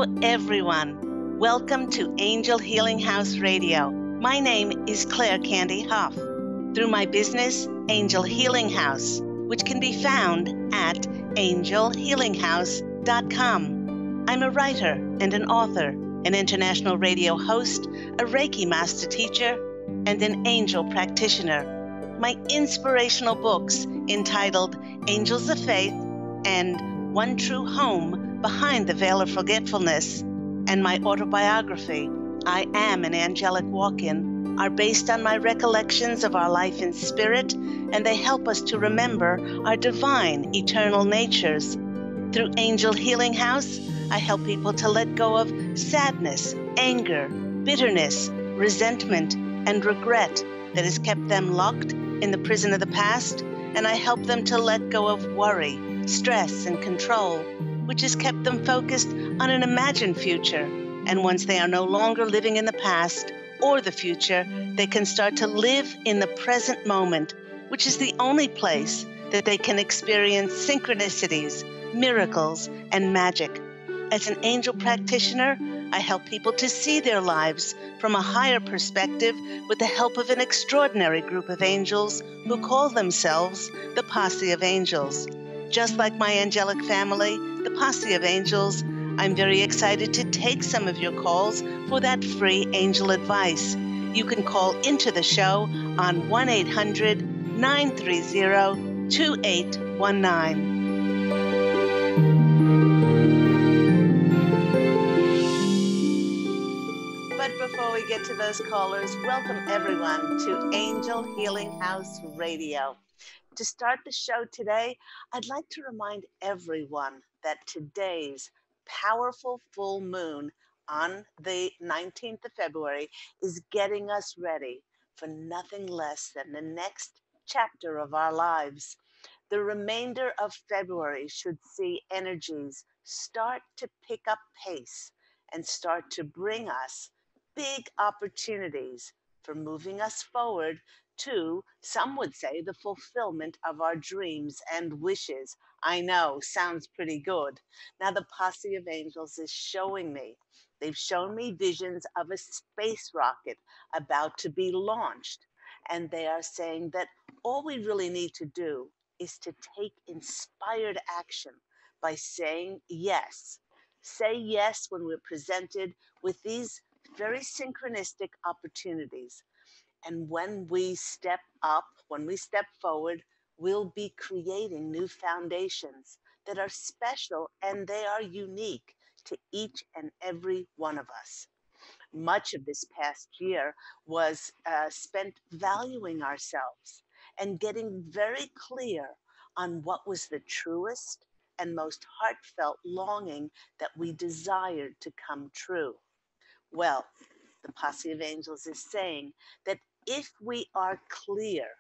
Hello, everyone. Welcome to Angel Healing House Radio. My name is Candy Hough. Through my business, Angel Healing House, which can be found at angelhealinghouse.com. I'm a writer and an author, an international radio host, a Reiki master teacher, and an angel practitioner. My inspirational books entitled Angels of Faith and One True Home Behind the Veil of Forgetfulness, and my autobiography, I Am an Angelic Walk-In, are based on my recollections of our life in spirit, and they help us to remember our divine, eternal natures. Through Angel Healing House, I help people to let go of sadness, anger, bitterness, resentment, and regret that has kept them locked in the prison of the past, and I help them to let go of worry, stress, and control, which has kept them focused on an imagined future. And once they are no longer living in the past or the future, they can start to live in the present moment, which is the only place that they can experience synchronicities, miracles, and magic. As an angel practitioner, I help people to see their lives from a higher perspective with the help of an extraordinary group of angels who call themselves the Posse of Angels. Just like my angelic family, the Posse of Angels, I'm very excited to take some of your calls for that free angel advice. You can call into the show on 1-800-930-2819. But before we get to those callers, welcome everyone to Angel Healing House Radio. To start the show today, I'd like to remind everyone that today's powerful full moon on the 19th of February is getting us ready for nothing less than the next chapter of our lives. The remainder of February should see energies start to pick up pace and start to bring us big opportunities for moving us forward to, some would say, the fulfillment of our dreams and wishes. I know, sounds pretty good. Now the Posse of Angels is showing me. They've shown me visions of a space rocket about to be launched. And they are saying that all we really need to do is to take inspired action by saying yes. Say yes when we're presented with these very synchronistic opportunities. And when we step up, when we step forward, we'll be creating new foundations that are special and they are unique to each and every one of us. Much of this past year was spent valuing ourselves and getting very clear on what was the truest and most heartfelt longing that we desired to come true. Well, the Posse of Angels is saying that if we are clear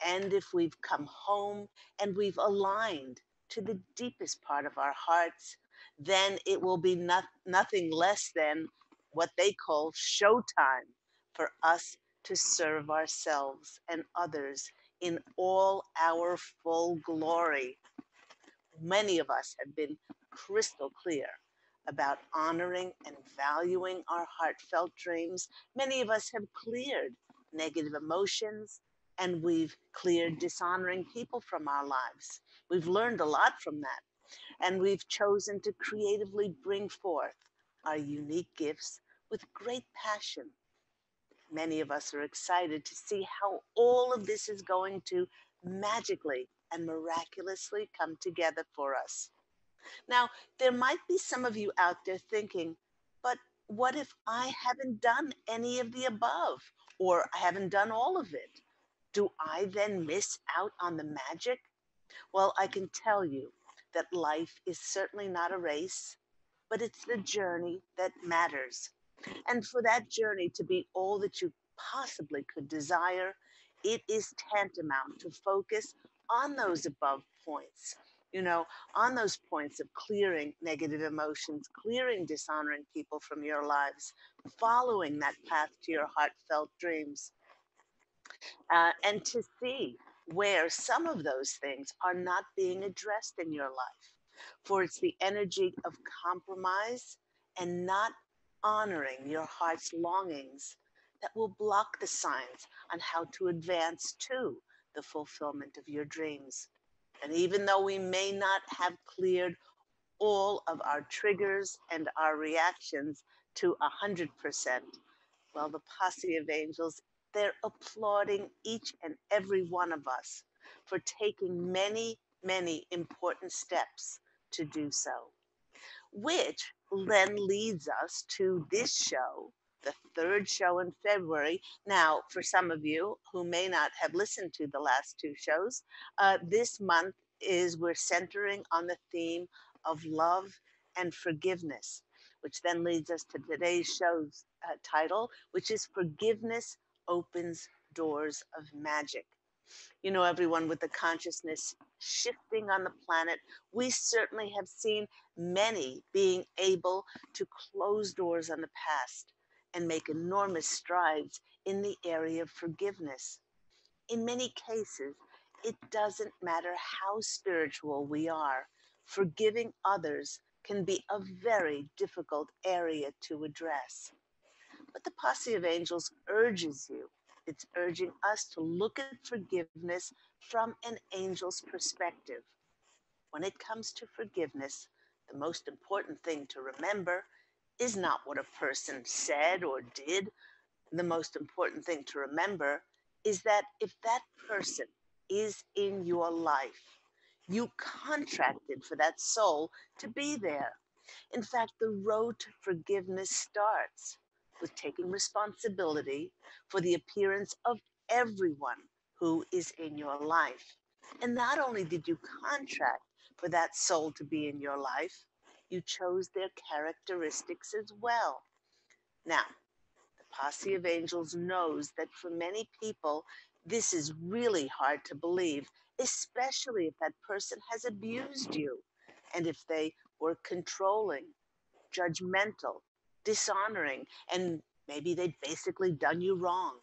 and if we've come home and we've aligned to the deepest part of our hearts, then it will be nothing less than what they call showtime for us to serve ourselves and others in all our full glory. Many of us have been crystal clear about honoring and valuing our heartfelt dreams. Many of us have cleared negative emotions and we've cleared dishonoring people from our lives. We've learned a lot from that, and we've chosen to creatively bring forth our unique gifts with great passion. Many of us are excited to see how all of this is going to magically and miraculously come together for us. Now, there might be some of you out there thinking, but what if I haven't done any of the above, or I haven't done all of it? Do I then miss out on the magic? Well, I can tell you that life is certainly not a race, but it's the journey that matters. And for that journey to be all that you possibly could desire, it is tantamount to focus on those above points. On those points of clearing negative emotions, clearing dishonoring people from your lives, following that path to your heartfelt dreams, and to see where some of those things are not being addressed in your life. For it's the energy of compromise and not honoring your heart's longings that will block the signs on how to advance to the fulfillment of your dreams. And even though we may not have cleared all of our triggers and our reactions to 100%, well, the Posse of Angels, they're applauding each and every one of us for taking many, many important steps to do so, which then leads us to this show, the third show in February. Now, for some of you who may not have listened to the last two shows, this month is we're centering on the theme of love and forgiveness, which then leads us to today's show's title, which is Forgiveness Opens Doors of Magic. You know, everyone, with the consciousness shifting on the planet, we certainly have seen many being able to close doors on the past and make enormous strides in the area of forgiveness. In many cases, it doesn't matter how spiritual we are, forgiving others can be a very difficult area to address. But the Posse of Angels urges you, it's urging us to look at forgiveness from an angel's perspective. When it comes to forgiveness, the most important thing to remember is not what a person said or did. The most important thing to remember is that if that person is in your life, you contracted for that soul to be there. In fact, the road to forgiveness starts with taking responsibility for the appearance of everyone who is in your life. And not only did you contract for that soul to be in your life, you chose their characteristics as well. Now, the Posse of Angels knows that for many people, this is really hard to believe, especially if that person has abused you and if they were controlling, judgmental, dishonoring, and maybe they'd basically done you wrong.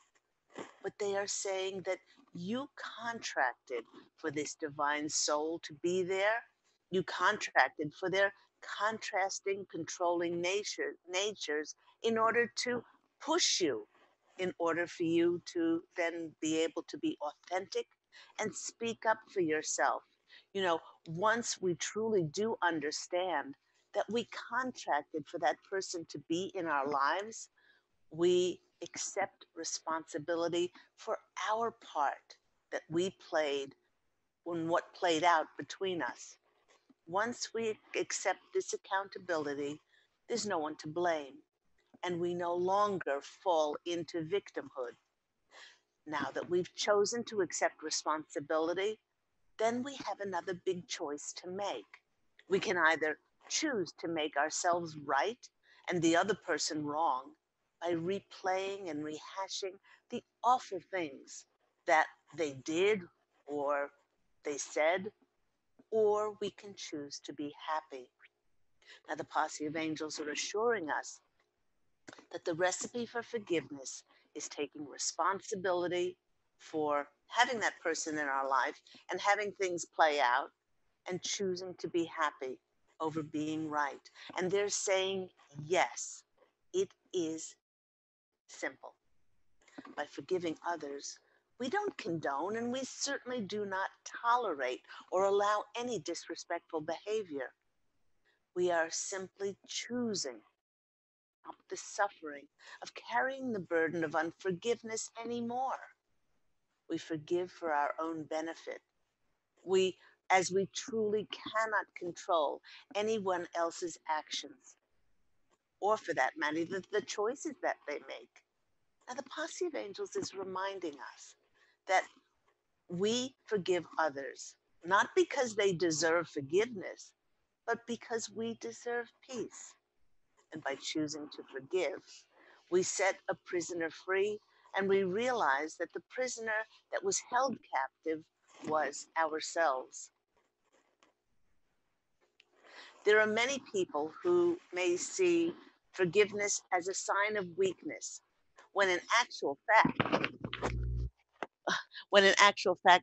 But they are saying that you contracted for this divine soul to be there. You contracted for their contrasting, controlling natures in order to push you, in order for you to then be able to be authentic and speak up for yourself. You know, once we truly do understand that we contracted for that person to be in our lives, we accept responsibility for our part that we played when what played out between us. Once we accept this accountability, there's no one to blame, and we no longer fall into victimhood. Now that we've chosen to accept responsibility, then we have another big choice to make. We can either choose to make ourselves right and the other person wrong by replaying and rehashing the awful things that they did or they said, or we can choose to be happy. Now, the Posse of Angels are assuring us that the recipe for forgiveness is taking responsibility for having that person in our life and having things play out and choosing to be happy over being right. And they're saying, yes, it is simple. By forgiving others, we don't condone and we certainly do not tolerate or allow any disrespectful behavior. We are simply choosing up the suffering of carrying the burden of unforgiveness anymore. We forgive for our own benefit. We, as we truly cannot control anyone else's actions, or for that matter, the choices that they make. Now, the Posse of Angels is reminding us that we forgive others, not because they deserve forgiveness, but because we deserve peace. And by choosing to forgive, we set a prisoner free, and we realize that the prisoner that was held captive was ourselves. There are many people who may see forgiveness as a sign of weakness, when in actual fact,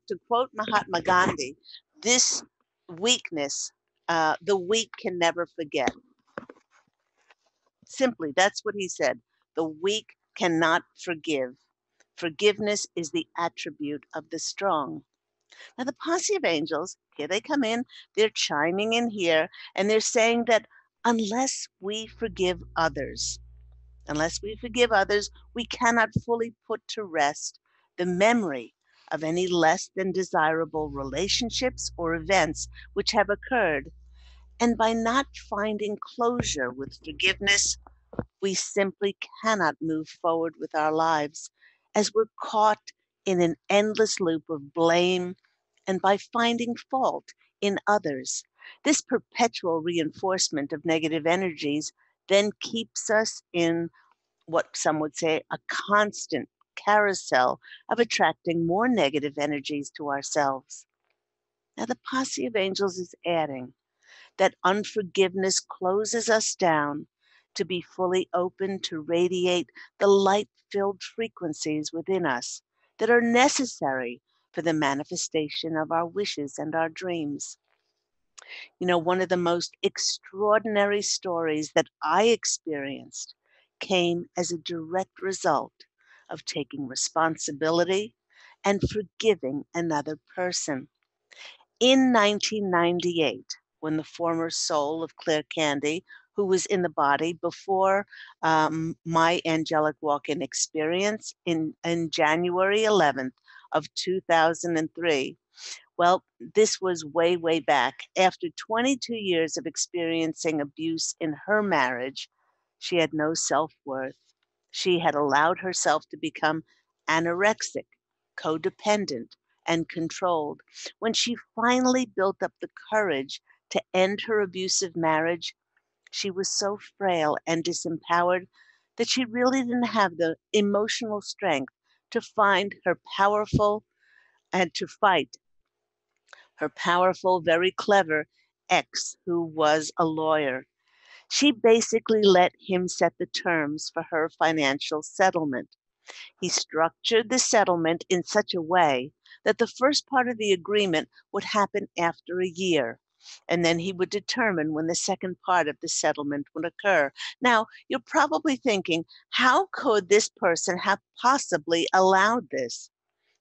to quote Mahatma Gandhi, this weakness, the weak can never forget. Simply, that's what he said. The weak cannot forgive. Forgiveness is the attribute of the strong. Now, the Posse of Angels, here they come in, they're chiming in here, and they're saying that unless we forgive others, we cannot fully put to rest the memory of any less than desirable relationships or events which have occurred. And by not finding closure with forgiveness, we simply cannot move forward with our lives as we're caught in an endless loop of blame and by finding fault in others. This perpetual reinforcement of negative energies then keeps us in what some would say a constant carousel of attracting more negative energies to ourselves. Now, the Posse of Angels is adding that unforgiveness closes us down to be fully open to radiate the light filled frequencies within us that are necessary for the manifestation of our wishes and our dreams. You know, one of the most extraordinary stories that I experienced came as a direct result of taking responsibility and forgiving another person. In 1998, when the former soul of Claire Candy, who was in the body before my angelic walk-in experience in January 11th of 2003, well, this was way, way back. After 22 years of experiencing abuse in her marriage, she had no self-worth. She had allowed herself to become anorexic, codependent, and controlled. When she finally built up the courage to end her abusive marriage, she was so frail and disempowered that she really didn't have the emotional strength to find her powerful and to fight her powerful, very clever ex, who was a lawyer. She basically let him set the terms for her financial settlement. He structured the settlement in such a way that the first part of the agreement would happen after a year, and then he would determine when the second part of the settlement would occur. Now, you're probably thinking, how could this person have possibly allowed this?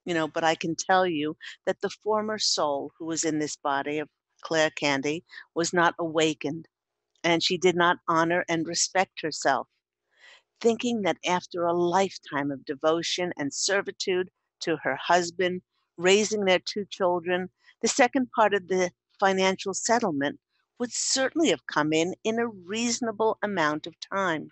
You know, but I can tell you that the former soul who was in this body of Claire Candy was not awakened, and she did not honor and respect herself, thinking that after a lifetime of devotion and servitude to her husband, raising their two children, the second part of the financial settlement would certainly have come in a reasonable amount of time.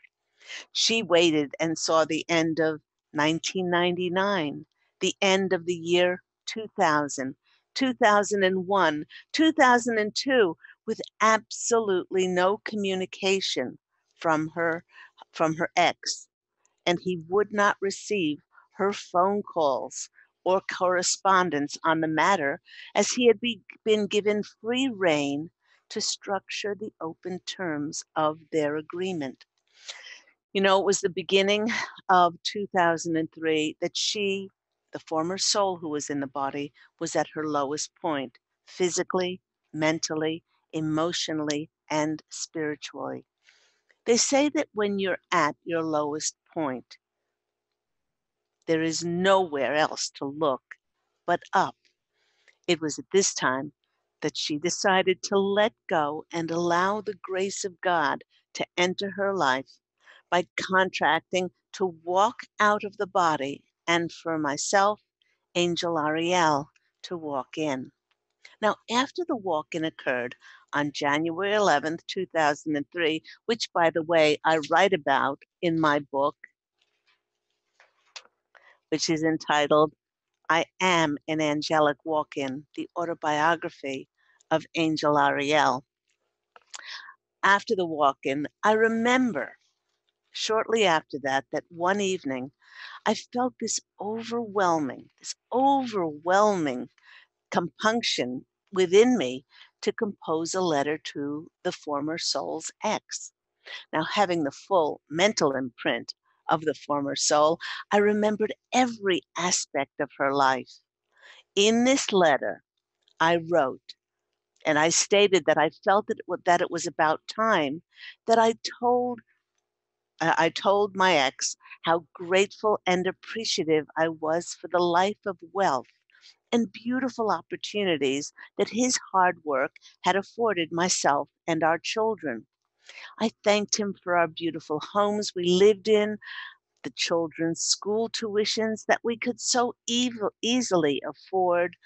She waited and saw the end of 1999, the end of the year 2000, 2001, 2002, with absolutely no communication from her from her ex, and he would not receive her phone calls or correspondence on the matter, as he had been given free rein to structure the open terms of their agreement. You know, it was the beginning of 2003 that she, the former soul who was in the body, was at her lowest point, physically, mentally, emotionally, and spiritually. They say that when you're at your lowest point, there is nowhere else to look but up. It was at this time that she decided to let go and allow the grace of God to enter her life by contracting to walk out of the body, and for myself, Angel Ariel, to walk in. Now, after the walk in occurred on January 11th, 2003, which, by the way, I write about in my book, which is entitled I Am an Angelic Walk In, the autobiography of Angel Ariel. After the walk in, I remember shortly after that, that one evening, I felt this overwhelming compunction within me to compose a letter to the former soul's ex. Now, having the full mental imprint of the former soul, I remembered every aspect of her life. In this letter, I wrote, and I stated that I felt that it was about time that I told I told my ex how grateful and appreciative I was for the life of wealth and beautiful opportunities that his hard work had afforded myself and our children. I thanked him for our beautiful homes we lived in, the children's school tuitions that we could so easily afford,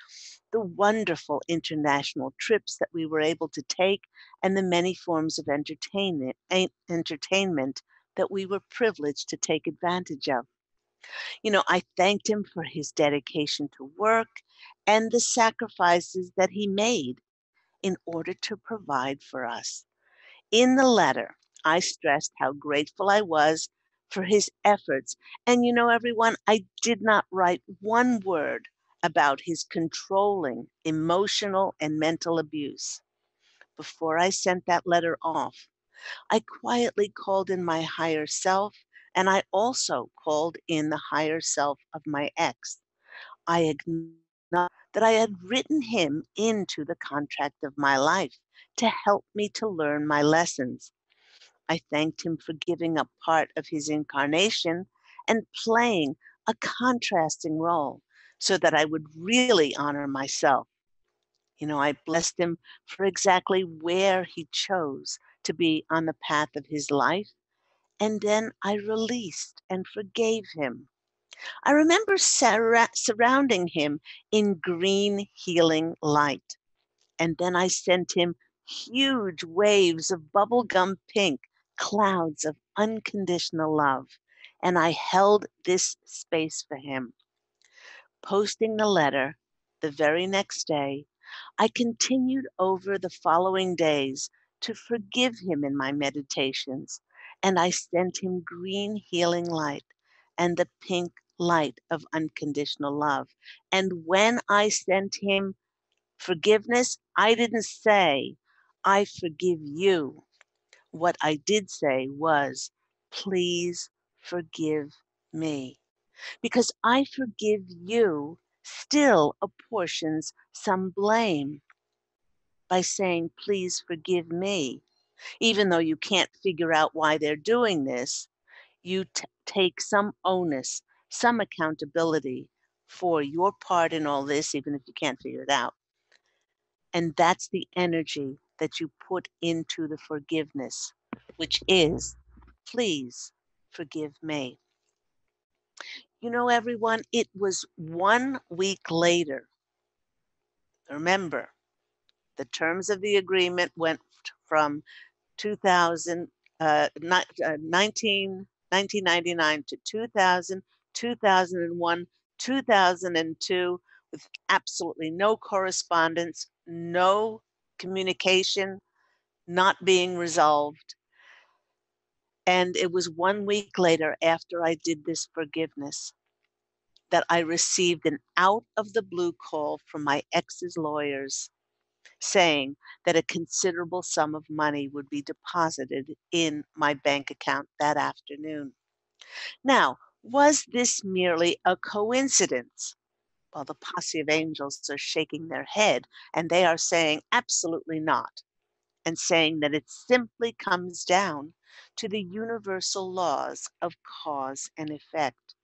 the wonderful international trips that we were able to take, and the many forms of entertainment that we were privileged to take advantage of. I thanked him for his dedication to work and the sacrifices that he made in order to provide for us. In the letter, I stressed how grateful I was for his efforts. And everyone, I did not write one word about his controlling emotional and mental abuse. Before I sent that letter off, I quietly called in my higher self, and I also called in the higher self of my ex. I acknowledged that I had written him into the contract of my life to help me to learn my lessons. I thanked him for giving up part of his incarnation and playing a contrasting role so that I would really honor myself. I blessed him for exactly where he chose to be on the path of his life, and then I released and forgave him. I remember surrounding him in green healing light. And then I sent him huge waves of bubblegum pink, clouds of unconditional love. And I held this space for him. Posting the letter the very next day, I continued over the following days to forgive him in my meditations. And I sent him green healing light and the pink light of unconditional love. And when I sent him forgiveness, I didn't say, I forgive you. What I did say was, please forgive me. Because I forgive you still apportions some blame by saying, please forgive me. Even though you can't figure out why they're doing this, you take some onus, some accountability for your part in all this, even if you can't figure it out. And that's the energy that you put into the forgiveness, which is, please forgive me. Everyone, it was 1 week later. Remember, the terms of the agreement went from 2000, 1999 to 2000, 2001, 2002, with absolutely no correspondence, no communication, not being resolved. And it was 1 week later, after I did this forgiveness, that I received an out of the blue call from my ex's lawyers saying that a considerable sum of money would be deposited in my bank account that afternoon. Now, was this merely a coincidence? Well, the Posse of Angels are shaking their head and they are saying absolutely not, and saying that it simply comes down to the universal laws of cause and effect.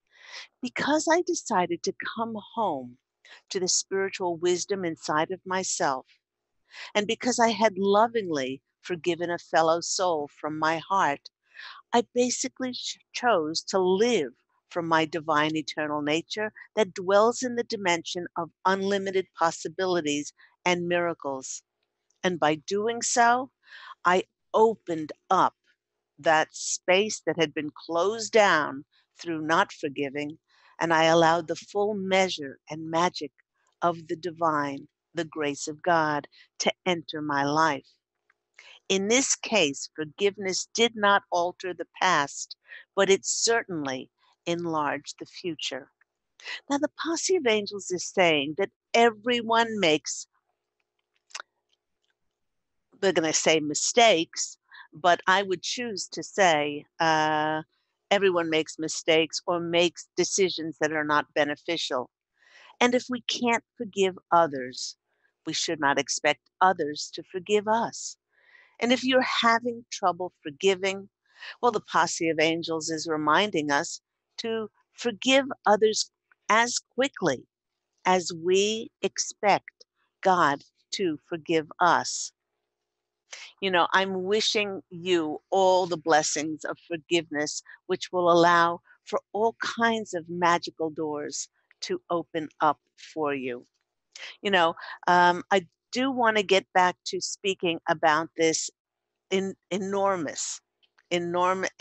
Because I decided to come home to the spiritual wisdom inside of myself, and because I had lovingly forgiven a fellow soul from my heart, I basically chose to live from my divine eternal nature that dwells in the dimension of unlimited possibilities and miracles. And by doing so, I opened up that space that had been closed down through not forgiving, and I allowed the full measure and magic of the divine, the grace of God, to enter my life. In this case, forgiveness did not alter the past, but it certainly enlarged the future. Now, the Posse of Angels is saying that everyone makes, we're going to say mistakes, but I would choose to say everyone makes mistakes or makes decisions that are not beneficial. And if we can't forgive others, we should not expect others to forgive us. And if you're having trouble forgiving, Well, the Posse of Angels is reminding us to forgive others as quickly as we expect God to forgive us. I'm wishing you all the blessings of forgiveness, which will allow for all kinds of magical doors to open up for you. You know, I do want to get back to speaking about this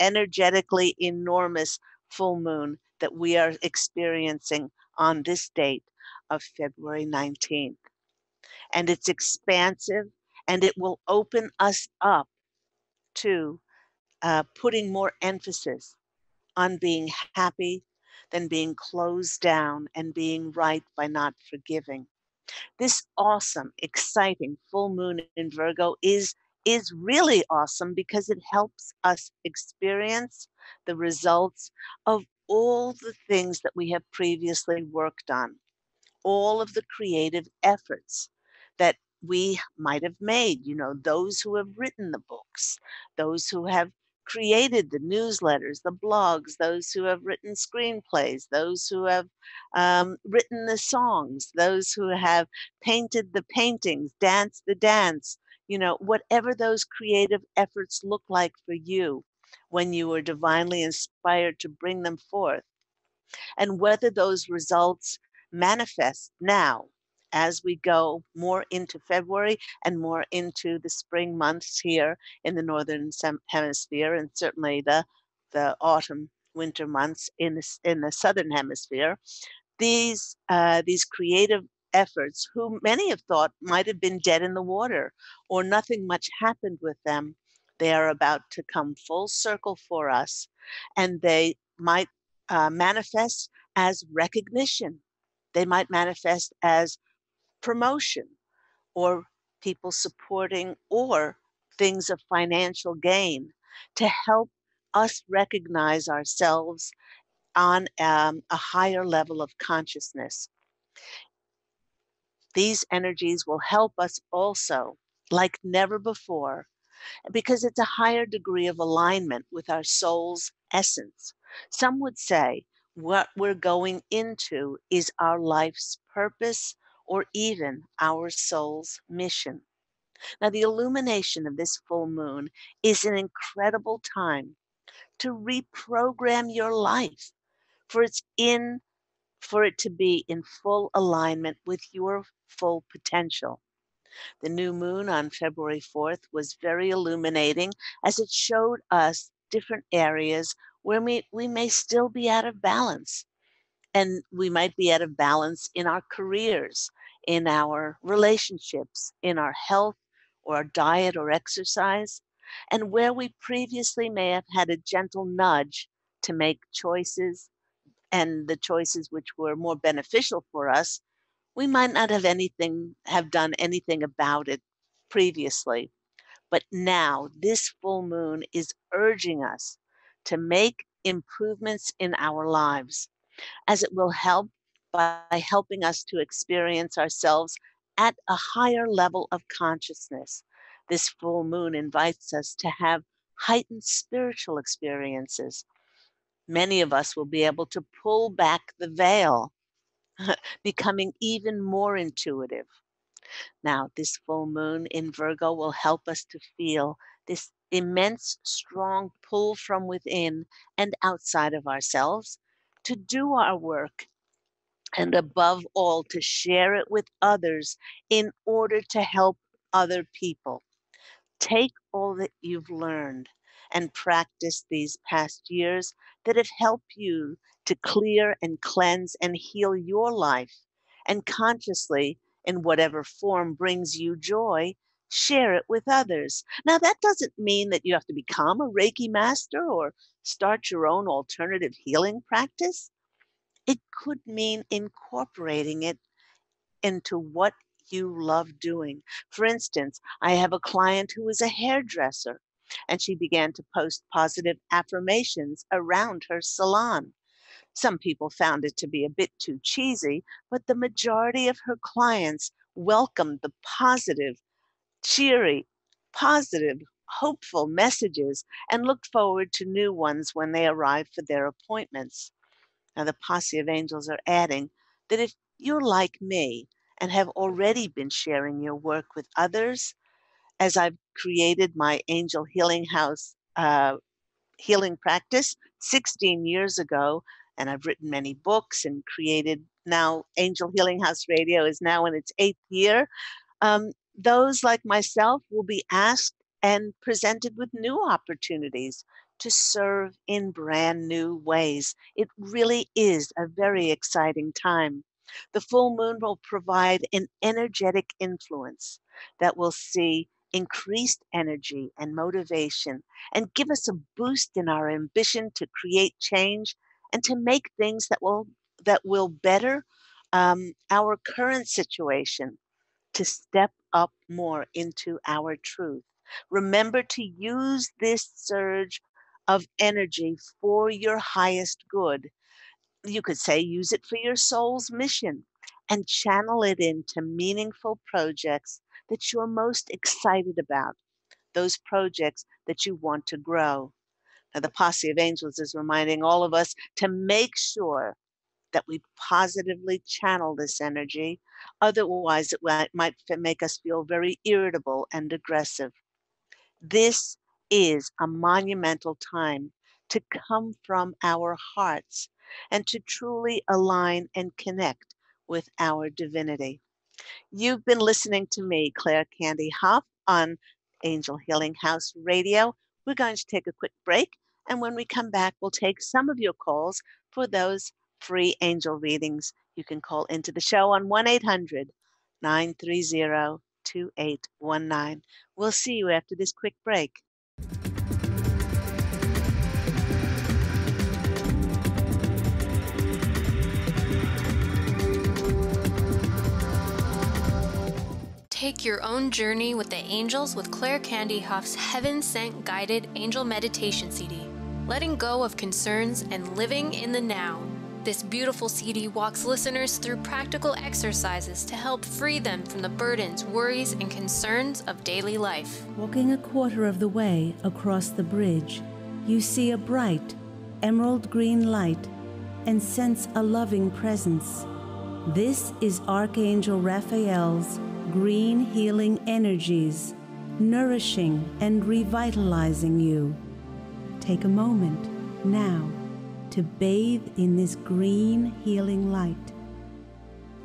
energetically enormous full moon that we are experiencing on this date of February 19th. And it's expansive, and it will open us up to putting more emphasis on being happy than being closed down and being right by not forgiving. This awesome, exciting full moon in Virgo is really awesome because it helps us experience the results of all the things that we have previously worked on, all of the creative efforts that we might have made, those who have written the books, those who have created the newsletters, the blogs, those who have written screenplays, those who have written the songs, those who have painted the paintings, danced the dance, whatever those creative efforts look like for you when you were divinely inspired to bring them forth, and whether those results manifest now as we go more into February and more into the spring months here in the northern hemisphere, and certainly the autumn winter months in the southern hemisphere. These creative efforts, who many have thought might have been dead in the water or nothing much happened with them, they are about to come full circle for us, and they might manifest as recognition. They might manifest as promotion, or people supporting, or things of financial gain to help us recognize ourselves on a higher level of consciousness. These energies will help us also, like never before, because it's a higher degree of alignment with our soul's essence. Some would say what we're going into is our life's purpose or even our soul's mission. Now, the illumination of this full moon is an incredible time to reprogram your life for it's in for it to be in full alignment with your full potential. The new moon on February 4th was very illuminating as it showed us different areas where we may still be out of balance. And we might be out of balance in our careers, in our relationships, in our health or our diet or exercise, and where we previously may have had a gentle nudge to make choices, and the choices which were more beneficial for us, we might not have done anything about it previously. But now this full moon is urging us to make improvements in our lives, as it will help by helping us to experience ourselves at a higher level of consciousness. This full moon invites us to have heightened spiritual experiences. Many of us will be able to pull back the veil, becoming even more intuitive. Now, this full moon in Virgo will help us to feel this immense, strong pull from within and outside of ourselves to do our work, and above all, to share it with others in order to help other people. Take all that you've learned and practiced these past years that have helped you to clear and cleanse and heal your life, and consciously, in whatever form brings you joy, share it with others. Now, that doesn't mean that you have to become a Reiki master or start your own alternative healing practice. It could mean incorporating it into what you love doing. For instance, I have a client who is a hairdresser, and she began to post positive affirmations around her salon. Some people found it to be a bit too cheesy, but the majority of her clients welcomed the positive, cheery, positive, hopeful messages and looked forward to new ones when they arrived for their appointments. Now, the Posse of Angels are adding that if you're like me and have already been sharing your work with others, as I've created my Angel Healing House healing practice 16 years ago, and I've written many books and created now Angel Healing House Radio is now in its 8th year. Those like myself will be asked and presented with new opportunities to serve in brand new ways. It really is a very exciting time. The full moon will provide an energetic influence that will see increased energy and motivation and give us a boost in our ambition to create change and to make things that will better our current situation, to step up more into our truth. Remember to use this surge of energy for your highest good. You could say use it for your soul's mission and channel it into meaningful projects that you're most excited about, those projects that you want to grow. Now, the Posse of Angels is reminding all of us to make sure that we positively channel this energy. Otherwise, it might make us feel very irritable and aggressive. This is a monumental time to come from our hearts and to truly align and connect with our divinity. You've been listening to me, Claire Candy Hough, on Angel Healing House Radio. We're going to take a quick break, and when we come back, we'll take some of your calls for those free angel readings. You can call into the show on 1-800-930-2819. We'll see you after this quick break. Take your own journey with the angels with Claire Candy Hough's Heaven Sent Guided Angel Meditation CD, letting go of concerns and living in the now. This beautiful CD walks listeners through practical exercises to help free them from the burdens, worries, and concerns of daily life. Walking a quarter of the way across the bridge, you see a bright, emerald green light and sense a loving presence. This is Archangel Raphael's green healing energies, nourishing and revitalizing you. Take a moment now to bathe in this green healing light.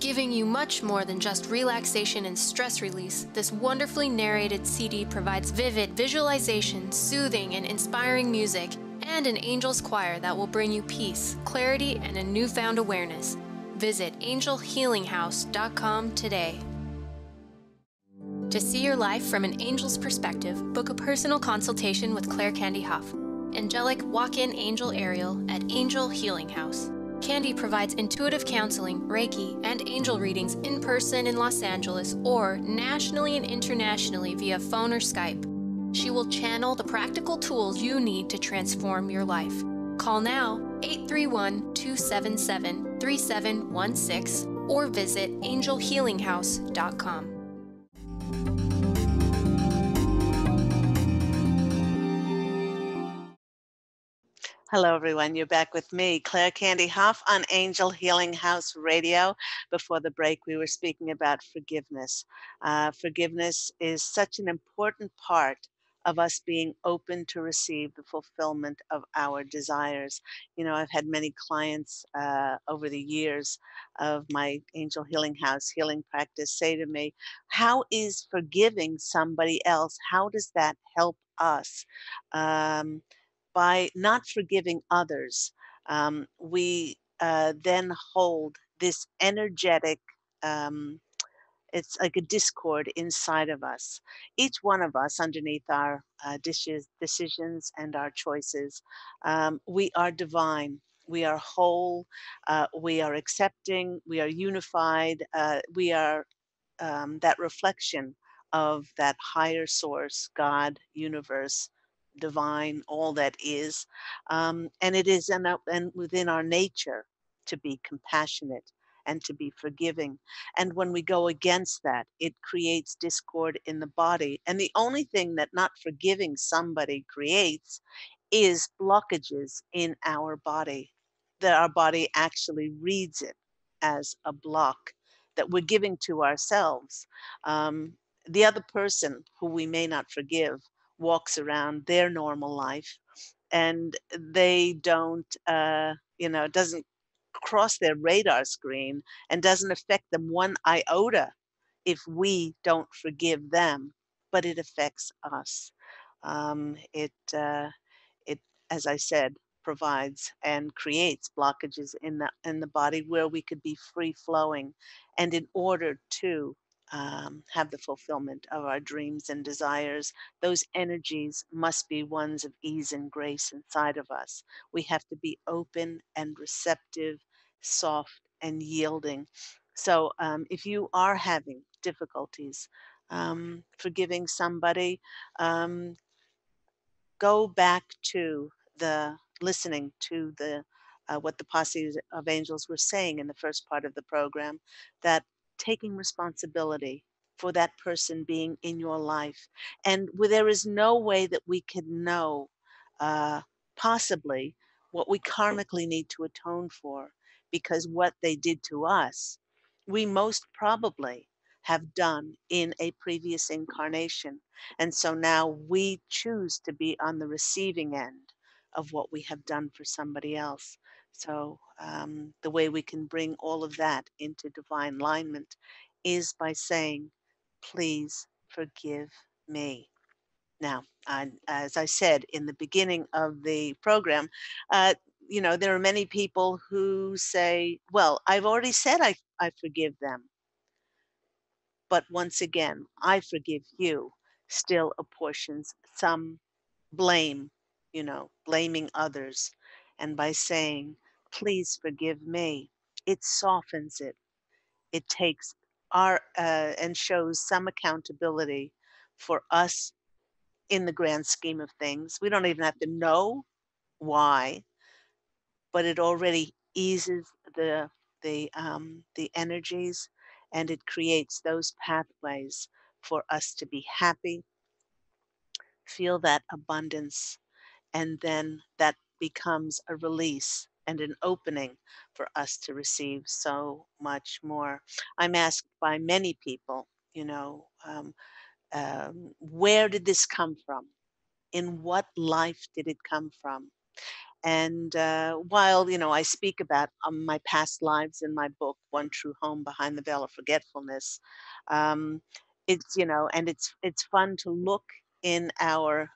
Giving you much more than just relaxation and stress release, this wonderfully narrated CD provides vivid visualization, soothing and inspiring music, and an angel's choir that will bring you peace, clarity, and a newfound awareness. Visit angelhealinghouse.com today. To see your life from an angel's perspective, book a personal consultation with Claire Candy Hough, angelic walk-in angel Ariel at Angel Healing House. Candy provides intuitive counseling, Reiki, and angel readings in person in Los Angeles or nationally and internationally via phone or Skype. She will channel the practical tools you need to transform your life. Call now 831-277-3716 or visit angelhealinghouse.com. Hello, everyone. You're back with me, Claire Candy Hough, on Angel Healing House Radio. Before the break, we were speaking about forgiveness. Forgiveness is such an important part of us being open to receive the fulfillment of our desires. You know, I've had many clients over the years of my Angel Healing House healing practice say to me, how is forgiving somebody else, how does that help us? By not forgiving others, we then hold this energetic, it's like a discord inside of us. Each one of us, underneath our decisions and our choices, we are divine. We are whole. We are accepting. We are unified. We are that reflection of that higher source, God, universe, divine, all that is. And it is and within our nature to be compassionate and to be forgiving. And when we go against that, it creates discord in the body. And the only thing that not forgiving somebody creates is blockages in our body, that our body actually reads it as a block that we're giving to ourselves. Um, the other person who we may not forgive walks around their normal life, and they don't, it doesn't cross their radar screen and doesn't affect them one iota if we don't forgive them, but it affects us. It, as I said, provides and creates blockages in the body where we could be free flowing, and in order to have the fulfillment of our dreams and desires, those energies must be ones of ease and grace inside of us. We have to be open and receptive, soft and yielding. So, if you are having difficulties forgiving somebody, um, go back to the listening to the what the Posse of Angels were saying in the first part of the program, that taking responsibility for that person being in your life, and where there is no way that we can know uh, possibly what we karmically need to atone for, because what they did to us, we most probably have done in a previous incarnation, and so now we choose to be on the receiving end of what we have done for somebody else. So, the way we can bring all of that into divine alignment is by saying, please forgive me. Now, as I said in the beginning of the program, uh, there are many people who say, well, I've already said I forgive them. But once again, I forgive you still apportions some blame, blaming others. And by saying, please forgive me, it softens it. It takes and shows some accountability for us in the grand scheme of things. We don't even have to know why, but it already eases the energies, and it creates those pathways for us to be happy, feel that abundance, and then that becomes a release and an opening for us to receive so much more. I'm asked by many people, where did this come from? In what life did it come from? And while, I speak about my past lives in my book, One True Home Behind the Veil of Forgetfulness, um, and it's fun to look in our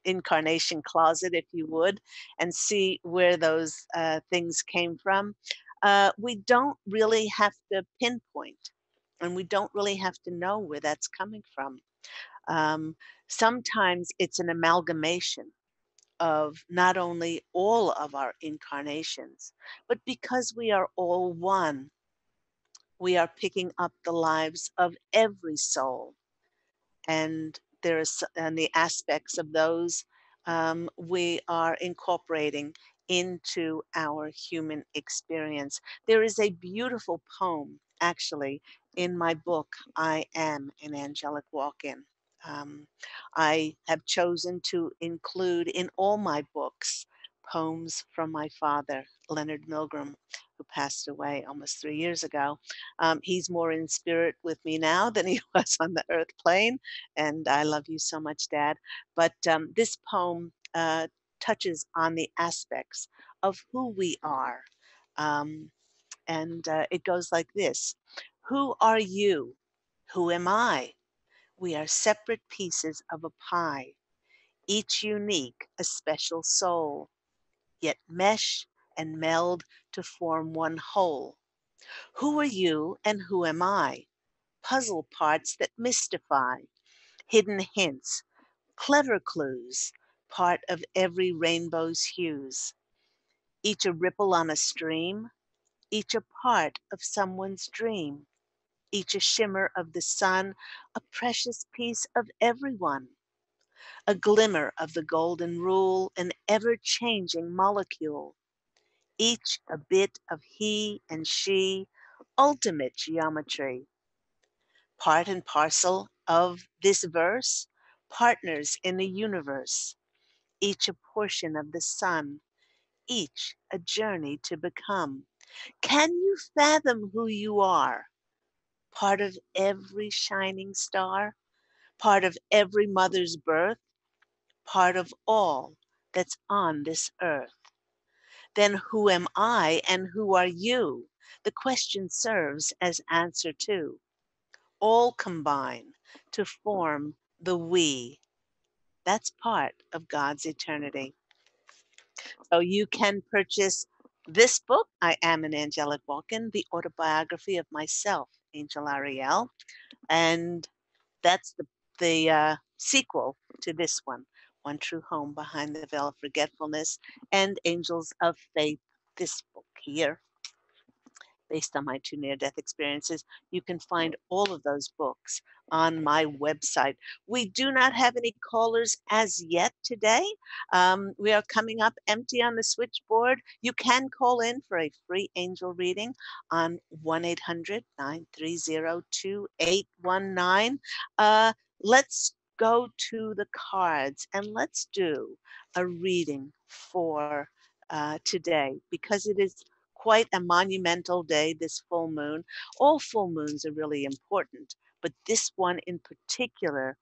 incarnation closet, if you would, and see where those things came from. We don't really have to pinpoint, and we don't really have to know where that's coming from. Um, Sometimes it's an amalgamation of not only all of our incarnations, but because we are all one, we are picking up the lives of every soul, and and the aspects of those we are incorporating into our human experience. There is a beautiful poem, actually, in my book, I Am an Angelic Walk-In. Um, I have chosen to include in all my books poems from my father, Leonard Milgram, who passed away almost 3 years ago. He's more in spirit with me now than he was on the earth plane, and I love you so much, Dad. But this poem touches on the aspects of who we are. Um, and it goes like this: who are you? Who am I? We are separate pieces of a pie, each unique, a special soul, yet mesh and meld to form one whole. Who are you and who am I? Puzzle parts that mystify, hidden hints, clever clues, part of every rainbow's hues, each a ripple on a stream, each a part of someone's dream, each a shimmer of the sun, a precious piece of everyone, a glimmer of the golden rule, an ever-changing molecule, each a bit of he and she, ultimate geometry, part and parcel of this verse, partners in the universe, each a portion of the sun, each a journey to become. Can you fathom who you are? Part of every shining star, part of every mother's birth, part of all that's on this earth. Then who am I and who are you? The question serves as answer too. All combine to form the we. That's part of God's eternity. So you can purchase this book, I Am an Angelic Walk-In, the autobiography of myself, Angel Ariel. And that's the sequel to this one True Home Behind the Veil of Forgetfulness, and Angels of Faith, this book here, based on my two near-death experiences. You can find all of those books on my website. We do not have any callers as yet today. We are coming up empty on the switchboard. You can call in for a free angel reading on 1-800-930-2819. Let's go to the cards and let's do a reading for today, because it is quite a monumental day, this full moon. All full moons are really important, but this one in particular,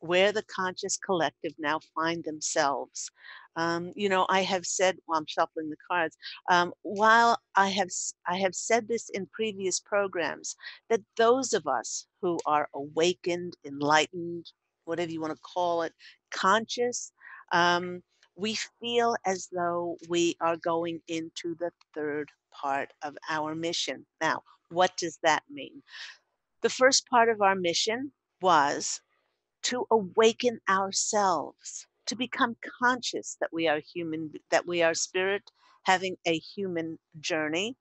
where the conscious collective now find themselves. I have said, while I'm shuffling the cards, while I have said this in previous programs, that those of us who are awakened, enlightened, whatever you want to call it, conscious, um, we feel as though we are going into the third part of our mission. Now, what does that mean? The first part of our mission was to awaken ourselves, to become conscious that we are human, that we are spirit having a human journey,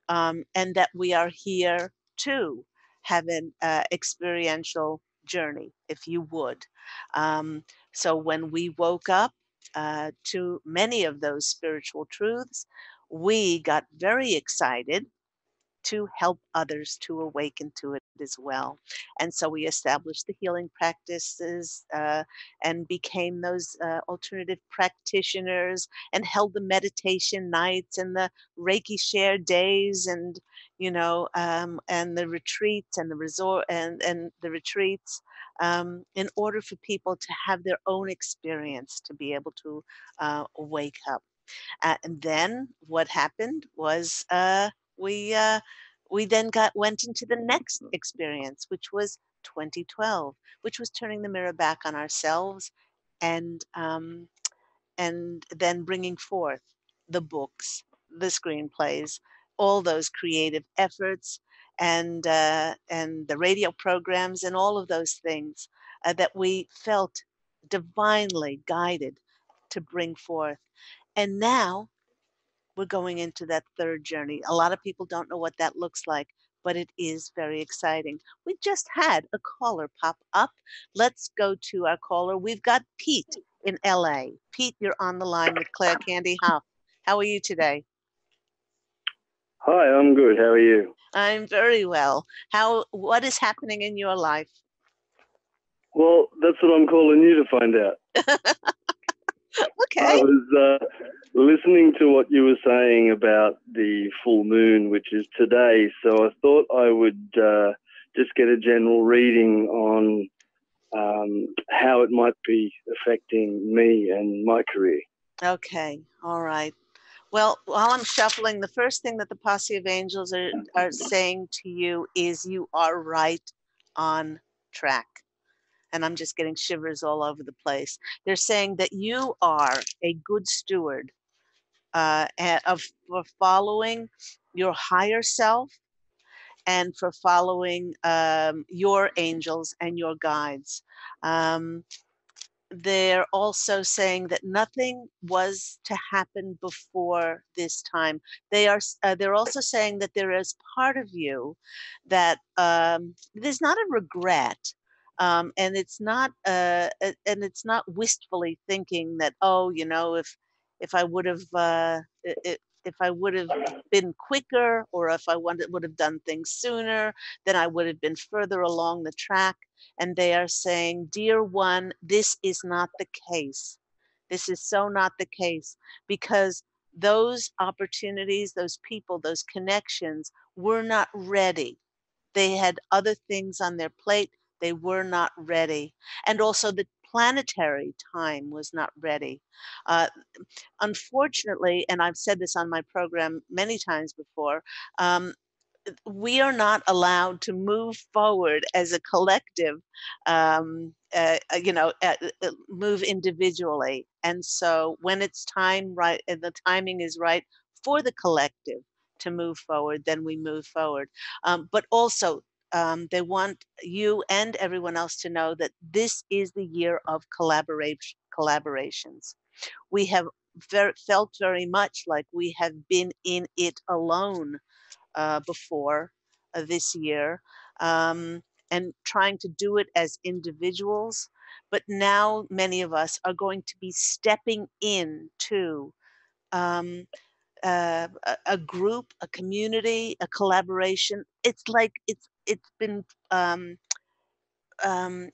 and that we are here to have an experiential journey, if you would. Um, so when we woke up to many of those spiritual truths, we got very excited to help others to awaken to it as well. And so we established the healing practices and became those alternative practitioners, and held the meditation nights and the Reiki share days, and and the retreats and the resort and the retreats, in order for people to have their own experience, to be able to wake up. And then what happened was we uh, we then went into the next experience, which was 2012, which was turning the mirror back on ourselves, and then bringing forth the books, the screenplays, all those creative efforts, and the radio programs, and all of those things that we felt divinely guided to bring forth. And now we're going into that third journey. A lot of people don't know what that looks like, but it is very exciting. We just had a caller pop up. Let's go to our caller. We've got Pete in LA. Pete, you're on the line with Claire Candy Hough. How are you today? Hi, I'm good. How are you? I'm very well. What is happening in your life? Well, that's what I'm calling you to find out. Okay. I was listening to what you were saying about the full moon, which is today, so I thought I would just get a general reading on how it might be affecting me and my career. Okay. All right. Well, while I'm shuffling, the first thing that the Posse of Angels are saying to you is you are right on track. And I'm just getting shivers all over the place. They're saying that you are a good steward for following your higher self, and for following your angels and your guides. Um, they're also saying that nothing was to happen before this time. They're also saying that there is part of you that there's not a regret, and it's not wistfully thinking that, oh, if I would have if I would have been quicker, or if I would have done things sooner, then I would have been further along the track. And they are saying, dear one, this is not the case. This is so not the case, because those opportunities, those people, those connections were not ready. They had other things on their plate. They were not ready. And also the planetary time was not ready. Uh, Unfortunately, and I've said this on my program many times before, um, we are not allowed to move forward as a collective, move individually. And so when it's time right and the timing is right for the collective to move forward, then we move forward. But also, they want you and everyone else to know that this is the year of collaborations. We have felt very much like we have been in it alone before this year, and trying to do it as individuals. But now many of us are going to be stepping into um, a group, a community, a collaboration. It's like it's been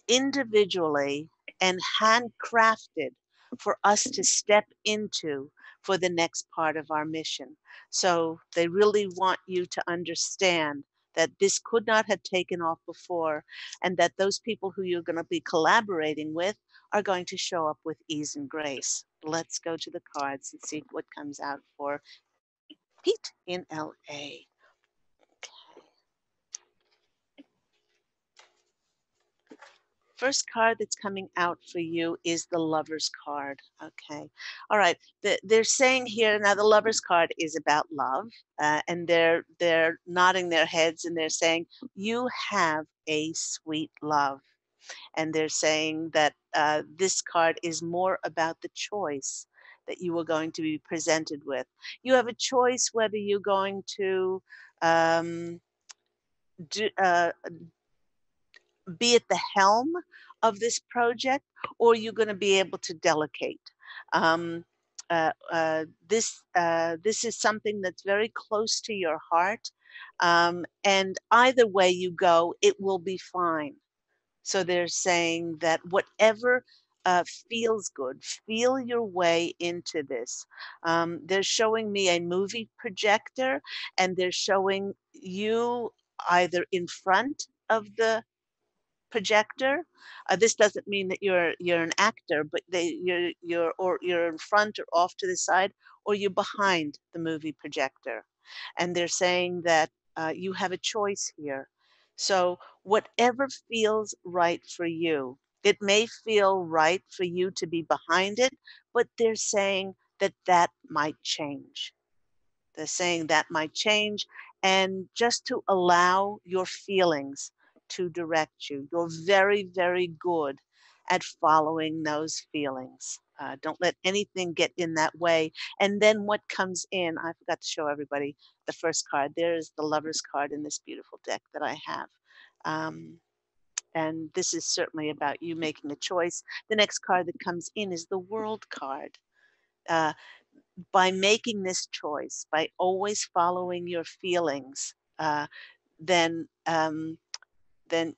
individually and handcrafted for us to step into for the next part of our mission. So they really want you to understand that this could not have taken off before, and that those people who you're going to be collaborating with are going to show up with ease and grace. Let's go to the cards and see what comes out for Pete in LA. First card that's coming out for you is the Lover's card. Okay. All right. They're saying here now the Lover's card is about love, and they're nodding their heads and they're saying you have a sweet love, and they're saying that this card is more about the choice that you are going to be presented with. You have a choice whether you're going to um, do, be at the helm of this project, or you're going to be able to delegate. Um, this is something that's very close to your heart, and either way you go, it will be fine. So they're saying that whatever feels good, feel your way into this. They're showing me a movie projector, and they're showing you either in front of the projector. This doesn't mean that you're an actor, but you're in front or off to the side, or you're behind the movie projector, and they're saying that you have a choice here. So whatever feels right for you, it may feel right for you to be behind it, but they're saying that that might change. They're saying that might change, and just to allow your feelings to direct you. You're very, very good at following those feelings. Don't let anything get in that way. And then what comes in, I forgot to show everybody the first card. There is the Lover's card in this beautiful deck that I have. And this is certainly about you making a choice. The next card that comes in is the World card. Uh, by making this choice, by always following your feelings, then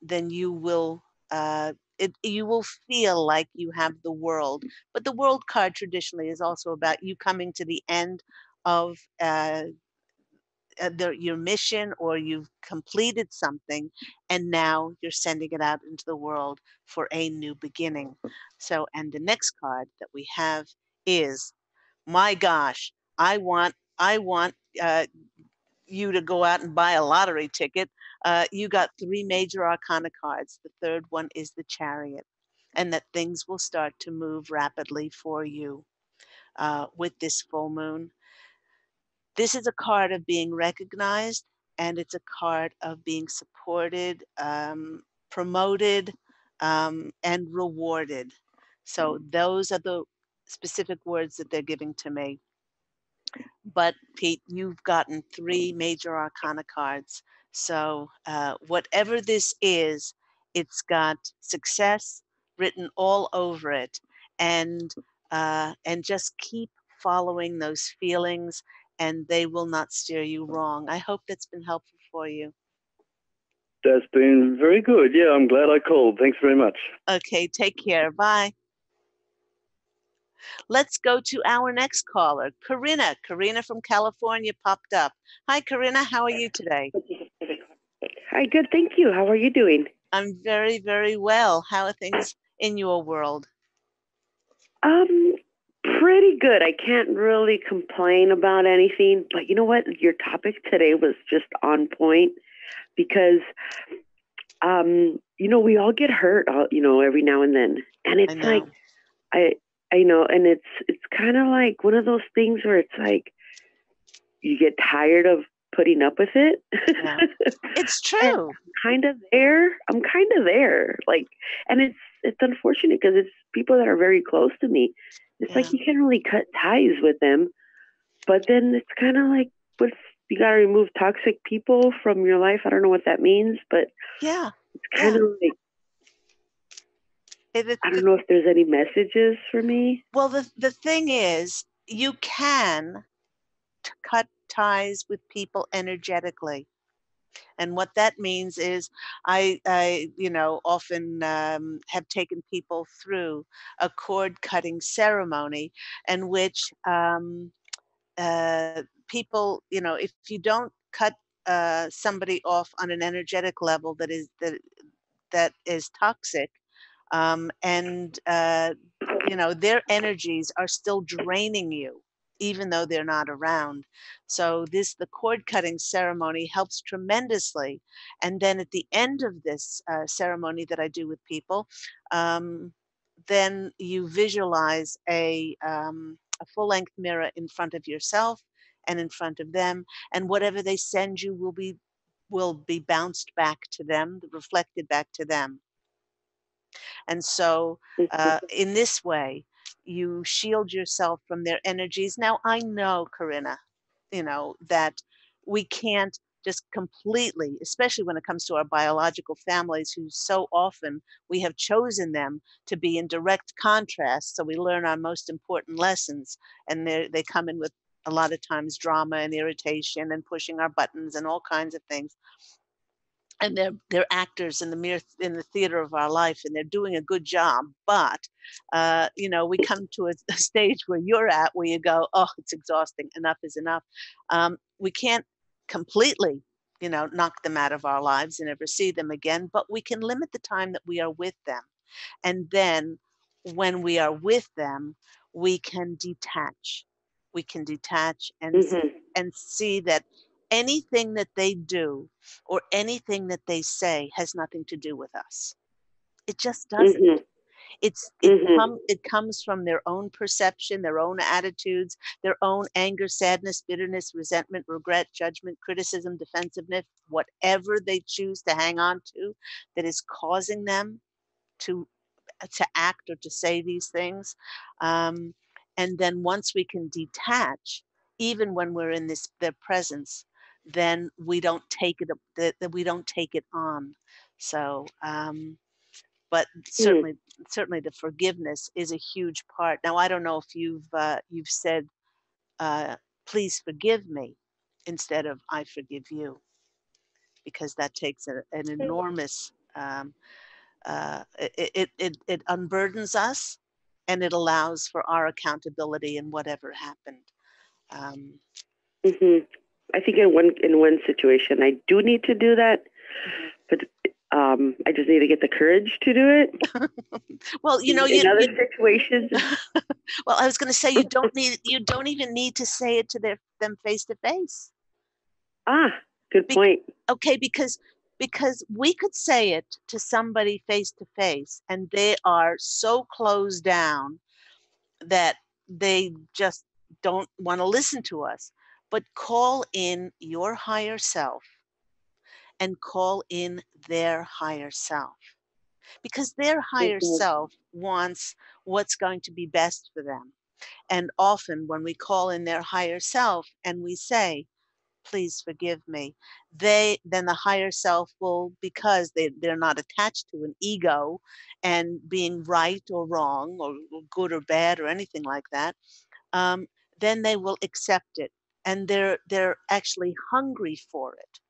then you will you will feel like you have the world. But the World card traditionally is also about you coming to the end of your mission, or you've completed something, and now you're sending it out into the world for a new beginning. So, and the next card that we have is, my gosh, I want you to go out and buy a lottery ticket. You got three major arcana cards. The third one is the Chariot, and that things will start to move rapidly for you with this full moon. This is a card of being recognized, and it's a card of being supported, promoted, and rewarded. So those are the specific words that they're giving to me. But Pete, you've gotten three major arcana cards. So whatever this is, it's got success written all over it. And just keep following those feelings, and they will not steer you wrong. I hope that's been helpful for you. That's been very good. Yeah, I'm glad I called. Thanks very much. Okay, take care. Bye. Let's go to our next caller, Karina. Karina from California popped up. Hi, Karina. How are you today? Hi, good. Thank you. How are you doing? I'm very, very well. How are things in your world? Um, Pretty good. I can't really complain about anything, but you know what? Your topic today was just on point because, we all get hurt, every now and then, and I it's like know. I know, and it's kind of like one of those things where it's like you get tired of putting up with it. Yeah. It's And true. kind of there. I'm kind of there. Like, and it's unfortunate because it's people that are very close to me. It's like Yeah. you can't really cut ties with them, but then it's kind of like with you got to remove toxic people from your life. I don't know what that means, but Yeah. it's kind of like I don't know if there's any messages for me. Well, the thing is, you can cut ties with people energetically. And what that means is I often have taken people through a cord cutting ceremony in which people, if you don't cut somebody off on an energetic level that is toxic, and their energies are still draining you even though they're not around. So the cord cutting ceremony helps tremendously. And then at the end of this ceremony that I do with people, um, then you visualize a full length mirror in front of yourself and in front of them, and whatever they send you will be bounced back to them, reflected back to them. And so, in this way, you shield yourself from their energies. Now, I know, Corinna, that we can't just completely, especially when it comes to our biological families, who so often we have chosen them to be in direct contrast. So we learn our most important lessons, and they come in with a lot of times drama and irritation and pushing our buttons and all kinds of things, and they're actors in the theater of our life, and they're doing a good job. But we come to a stage where you're at, where you go, oh, it's exhausting, enough is enough. We can't completely knock them out of our lives and never see them again, but we can limit the time that we are with them. And then when we are with them, we can detach. We can detach Mhm. and see that anything that they do or anything that they say has nothing to do with us. It just doesn't. Mhm. Mhm. It comes from their own perception, their own attitudes, their own anger, sadness, bitterness, resentment, regret, judgment, criticism, defensiveness, whatever they choose to hang on to that is causing them to act or to say these things. Um, and then once we can detach, even when we're in their presence, then we don't take it that we don't take it on. So, but Mhm. certainly the forgiveness is a huge part. Now, I don't know if you've said, uh, "Please forgive me," instead of "I forgive you," because that takes an enormous it unburdens us, and it allows for our accountability in whatever happened. Um, Mhm. I think in one situation I do need to do that, mhm. but I just need to get the courage to do it. Well, In other situations, well, I was going to say you don't even need to say it to them face to face. good Be- point. okay, because we could say it to somebody face to face, and they are so closed down that they just don't want to listen to us. But call in your higher self and call in their higher self, because their higher Mhm. self wants what's going to be best for them. And often when we call in their higher self and we say, please forgive me, then the higher self will, because they're not attached to an ego and being right or wrong or good or bad or anything like that, um, then they will accept it. and they're actually hungry for it.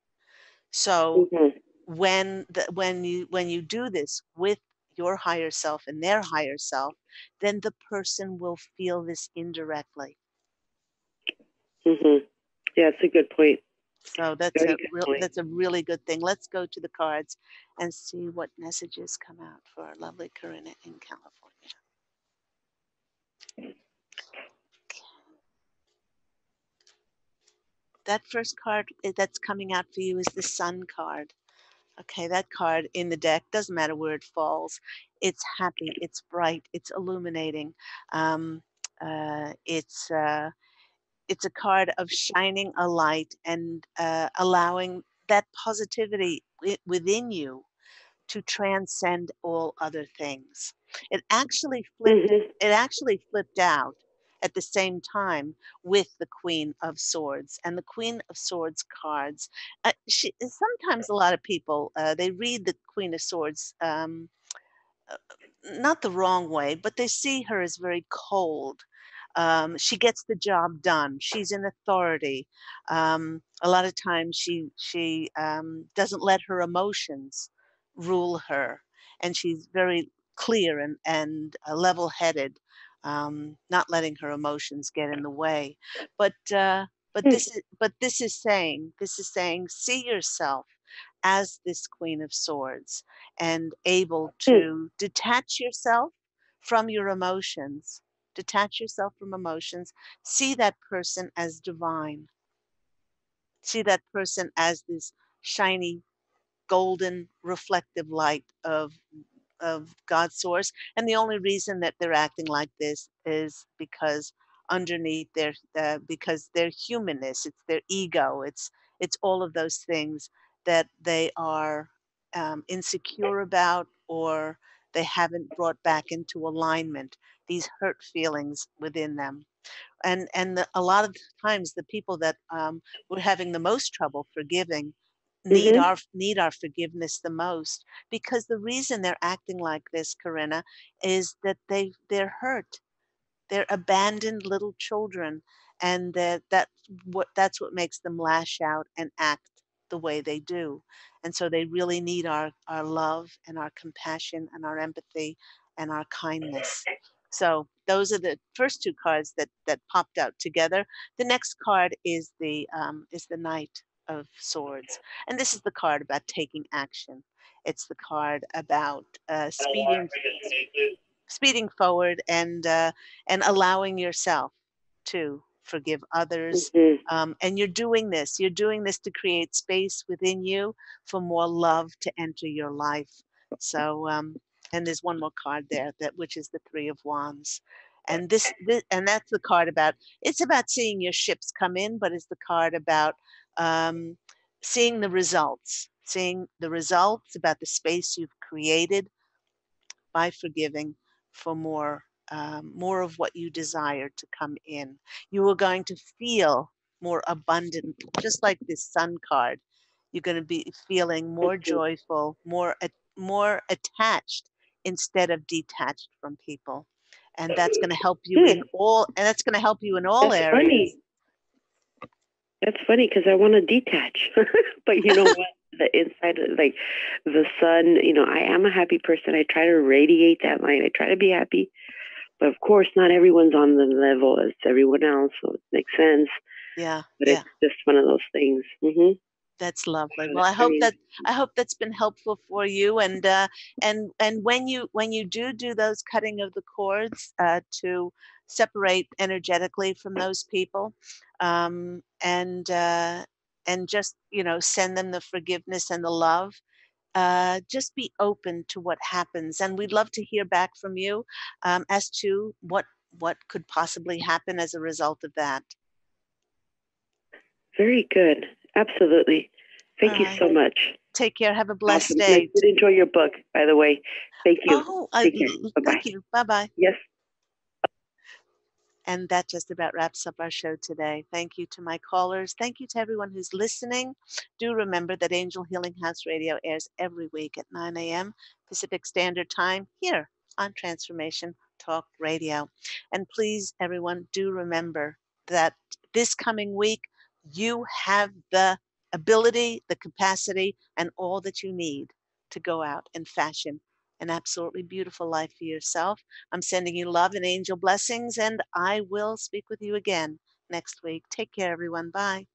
So Mm-hmm. when you do this with your higher self and their higher self, then the person will feel this indirectly. Mm-hmm. Yeah, it's a good point. So Very good point. that's a really good thing. Let's go to the cards and see what messages come out for our lovely Corinna in California. That first card that's coming out for you is the Sun card. Okay, that card in the deck, doesn't matter where it falls. It's happy, it's bright, it's illuminating. Um, uh, it's uh, it's a card of shining a light and allowing that positivity within you to transcend all other things. It actually flipped Mm-hmm. it actually flipped out at the same time with the Queen of Swords. And the Queen of Swords cards, sometimes a lot of people, they read the Queen of Swords uh, not the wrong way, but they see her as very cold. She gets the job done. She's an authority. A lot of times she doesn't let her emotions rule her, and she's very clear and level-headed, not letting her emotions get in the way. But this is saying see yourself as this Queen of Swords and able to detach yourself from your emotions, detach yourself from emotions, see that person as divine, see that person as this shiny, golden, reflective light of God's source. And the only reason that they're acting like this is because underneath their because their humanness, it's their ego, it's all of those things that they are insecure about, or they haven't brought back into alignment, these hurt feelings within them. A lot of times the people that we're having the most trouble forgiving Mm-hmm. need our forgiveness the most, because the reason they're acting like this, Corinna, is that they're hurt. They're abandoned little children, and that's what makes them lash out and act the way they do. And so they really need our love and our compassion and our empathy and our kindness. So those are the first two cards that popped out together. The next card is the Knight of Swords, and this is the card about taking action. It's the card about speeding forward and allowing yourself to forgive others. Mm-hmm. And you're doing this to create space within you for more love to enter your life. So, and there's one more card there that which is the Three of Wands. And and that's the card about, it's about seeing your ships come in, but it's the card about um, seeing the results about the space you've created by forgiving for more of what you desire to come in. You are going to feel more abundant, just like this Sun card. You're going to be feeling more joyful, more attached instead of detached from people, and that's going to help you Hmm. in all. And that's going to help you in all That's areas. funny. That's funny because I want to detach, but you know what? The inside, like the sun, I am a happy person. I try to radiate that light. I try to be happy, but of course, not everyone's on the level as everyone else. So it makes sense. Yeah, But yeah. it's just one of those things. Mm-hmm. That's lovely. Well, I hope that's been helpful for you. And when you do those cutting of the cords to separate energetically from those people, um, and uh, and just send them the forgiveness and the love. Just be open to what happens, and we'd love to hear back from you as to what could possibly happen as a result of that. Very good. Absolutely. All Thank you right. so much. Take care. Have a blessed Awesome. And I day. did enjoy your book, by the way. Thank you. Oh, Take care. Bye-bye. thank you. Bye bye. Yes. And that just about wraps up our show today. Thank you to my callers. Thank you to everyone who's listening. Do remember that Angel Healing House Radio airs every week at 9 a.m. Pacific Standard Time here on Transformation Talk Radio. And please, everyone, do remember that this coming week, you have the ability, the capacity, and all that you need to go out and fashion an absolutely beautiful life for yourself. I'm sending you love and angel blessings, and I will speak with you again next week. Take care, everyone. Bye.